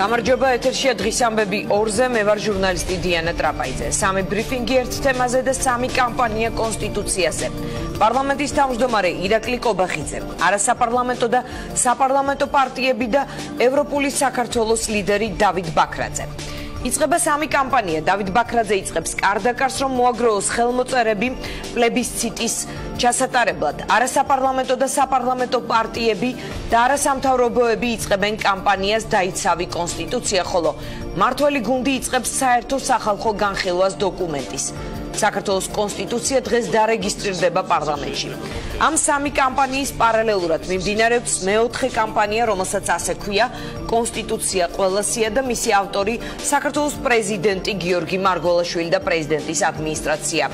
გამარჯობა, ეთერშია დღის ამბები 2-ზე, მე ვარ ჟურნალისტი დიანა ტრაპაიძე. სამი ბრიფინგი ერთ თემაზე და სამი კამპანია კონსტიტუციაზე. პარლამენტის თავმჯდომარე ირაკლი კობახიძე, არასაპარლამენტო და საპარლამენტო პარტიები და ევროპული საქართველოს ლიდერი დავით ბაქრაძე. იწყება სამი კამპანია. დავით ბაქრაძე იწყებს კარდაკარს, რომ მოაგროვოს ხელმოწერები პლებისციტის ჩასატარებლად. არასაპარლამენტო და საპარლამენტო პარტიები და არასამთავრობოები იწყებენ კამპანიას დაიცავი კონსტიტუცია, ხოლო მართველი გუნდი იწყებს საერთო სახალხო განხილვას დოკუმენტის. საქართველოს კონსტიტუცია დღეს დარეგისტრირდება პარლამენტში. ამ სამი კამპანიის პარალელურად მიმდინარეობს მეოთხე კამპანია, რომელსაც ასე ქვია კონსტიტუცია ყველასია და მისი ავტორი საქართველოს პრეზიდენტი გიორგი მარგველაშვილი და პრეზიდენტის ადმინისტრაცია.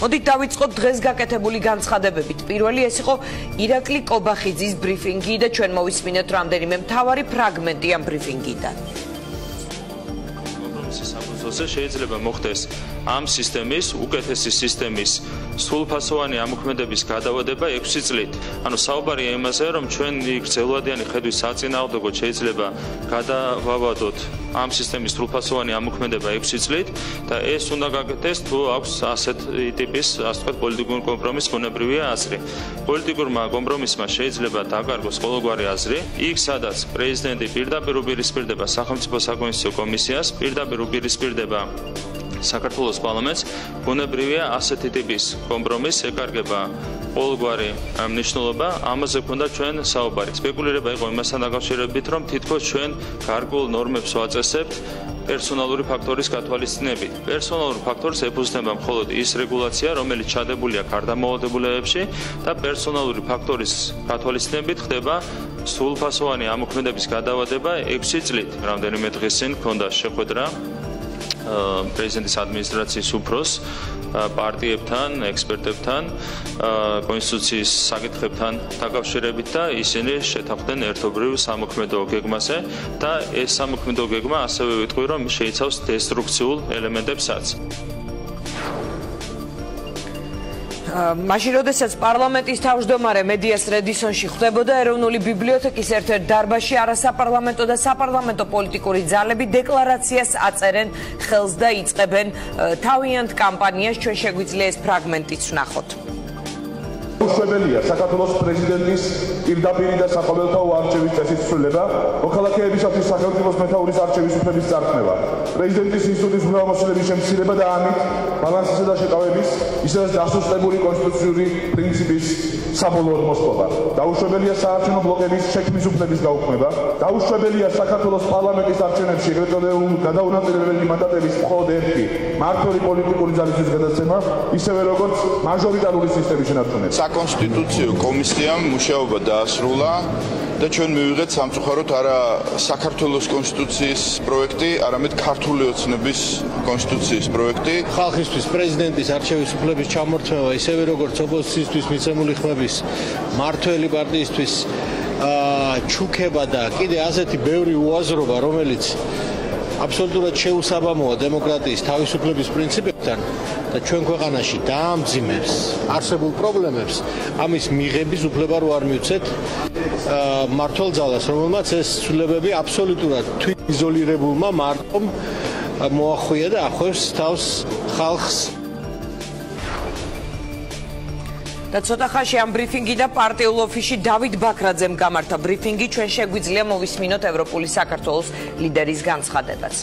მოდით დავიწყოთ დღეს გაკეთებული განცხადებებით. პირველი ეს იყო ირაკლი კობახიძის ბრიფინგი და ჩვენ მოვისმინეთ რამდენიმე მთავარი ფრაგმენტი ამ ბრიფინგიდან. შეიძლება მოხდეს ამ სისტემის, უკეთესი სისტემის სრულფასოვანი ამოქმედების გადავადება 6 წლით. ანუ საუბარია იმაზე, რომ ჩვენ გრძელვადიანი ხედვის საწინააღმდეგოდ შეიძლება გადავავადოთ ამ სისტემის სრულფასოვანი ამოქმედება 6 წლით და ეს უნდა გაკეთდეს თუ აქვს ასეთ ტიპის, ასე ვთქვათ, პოლიტიკური კომპრომის ბუნებრივია აზრი. პოლიტიკურმა კომპრომისმა შეიძლება დაკარგოს ყოველგვარი აზრი, იქ სადაც პრეზიდენტი პირდაპირ უპირისპირდება სახელმწიფო საკონსტიტუციო კომისიას, პირდაპირ უპირისპირდება საქართველოს პარლამენტს, ბუნებრივია ასეთი ტიპის კომპრომისს ეკარგება ყოველგვარი მნიშვნელობა, ამაზე ქონდა ჩვენ საუბარი. სპეკულირება იყო იმასთან დაკავშირებით, რომ თითქოს ჩვენ გარკვეულ ნორმებს ვაწესებთ პერსონალური ფაქტორის გათვალისწინებით. პერსონალურ ფაქტორს ეფუძნება მხოლოდ ის რეგულაცია, რომელიც ჩადებულია გარდამავალდებულებებში და პერსონალური ფაქტორის გათვალისწინებით ხდება სრულფასოვანი ამოქმედების გადავადება 6 წლით. რამდენიმე დღის წინ ქონდა შეხვედრა პრეზიდენტის ადმინისტრაციის უფროს პარტიებთან, ექსპერტებთან, კონსტიტუციის საკითხებთან დაკავშირებით და ისინი შეთანხმდნენ ერთობრივ სამოქმედო გეგმაზე და ეს სამოქმედო გეგმა ასევე ვიტყვი, რომ შეიცავს დესტრუქციულ ელემენტებსაც. მაშინ როდესაც პარლამენტის თავმჯდომარე მედიას რედისონში ხვდებოდა ეროვნული ბიბლიოთეკის ერთ-ერთ დარბაზში არასაპარლამენტო და საპარლამენტო პოლიტიკური ძალები დეკლარაციას აწერენ ხელს და იწყებენ თავიანთ კამპანიას. ჩვენ შეგვიძლია ეს ფრაგმენტიც ვნახოთ. უშუალოა საქართველოს პრეზიდენტის პირდაპირი და საყოველთაო არჩევის წესის ცვლილება, მოქალაქეებისათვის სახელმწიფოს მეთაურის არჩევის უფლების წარქმევა, პრეზიდენტის ინსტიტუტის უმრავლესობის შემცირება და ამით ბალანსისა და შეკავების, ისედაც დასუსტებული კონსტიტუციური პრინციპის საბოლოოდ მოსწრება. დაუშვებელია საარჩევნო ბლოკების შექმნის უფლების გაუქმება, დაუშვებელია საქართველოს პარლამენტის არჩევნებში ეგრეთ წოდებული გადაუნაწილებელი მანდატების მხოლოდ ერთი მმართველი პოლიტიკური ძალისთვის გადაცემა, ისევე როგორც მაჟორიტარული სისტემის შენარჩუნება. საკონსტიტუციო კომისიამ მუშაობა დაასრულა და ჩვენ მივიღეთ სამწუხაროდ არა საქართველოს კონსტიტუციის პროექტი, არამედ ქართული ოცნების კონსტიტუციის პროექტი. ხალხისთვის პრეზიდენტის არჩევის უფლების ჩამორთმევა, ისევე როგორც ოპოზიციისთვის მიცემული ხმების მმართველი პარტიისთვის ჩუქება და კიდე ასეთი ბევრი უაზრობა, რომელიც აბსოლუტურად შეუსაბამოა დემოკრატიის თავისუფლების პრინციპებთან და ჩვენ ქვეყანაში დაამძიმებს არსებულ პრობლემებს, ამის მიღების უფლება რო არ მივცეთ მმართველ ძალას, რომელმაც ეს ცვლილებები აბსოლუტურად თვითიზოლირებულმა მარტომ მოახვია და ახვევს თავს ხალხს. და ცოტა ხანში ამ ბრიფინგი და პარტიულ ოფისში დავით ბაქრაძემ გამართა ბრიფინგი. ჩვენ შეგვიძლია მოვისმინოთ ევროპული საქართველოს ლიდერის განცხადებაც.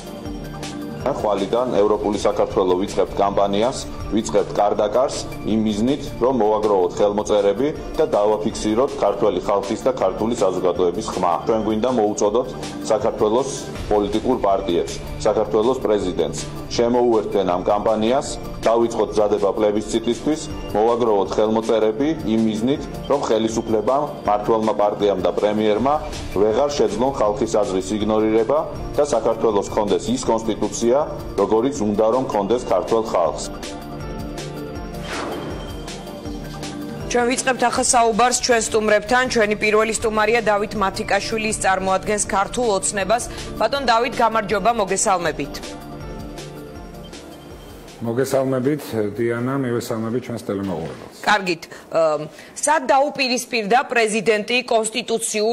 ხვალიდან ევროპული საქართველო ვიწყებთ კამპანიას, ვიწყებთ კარდაკარს იმ მიზნით, რომ მოვაგროვოთ ხელმოწერები და დავაფიქსიროთ ქართველი ხალხის და ქართული საზოგადოების ხმა. ჩვენ გვინდა მოუწოდოთ საქართველოს პოლიტიკურ პარტიებს, საქართველოს პრეზიდენტს, შემოუერთდენ ამ კამპანიას, დავიწყოთ მზადება პლებისციტისთვის, მოვაგროვოთ ხელმოწერები იმ მიზნით, რომ ხელისუფლებამ, მმართველმა პარტიამ და პრემიერმა ვეღარ შეძლონ ხალხის აზრის იგნორირება და საქართველოს ჰქონდეს ის კონსტიტუცია, როგორიც უნდა რომ ჰქონდეს ქართულ ხალხს. ჩვენ ვიწყებთ ახლა საუბარს ჩვენ სტუმრებთან. ჩვენი პირველი სტუმარია დავით მათიკაშვილი, ის წარმოადგენს ქართულ ოცნებას. ბატონ დავით, გამარჯობა, მოგესალმებით. მოგესალმებით დიანა, მივესალმებით ჩვენს ტელემოყურებელს. კარგით. სად დაუპირისპირდა პრეზიდენტი კონსტიტუციურ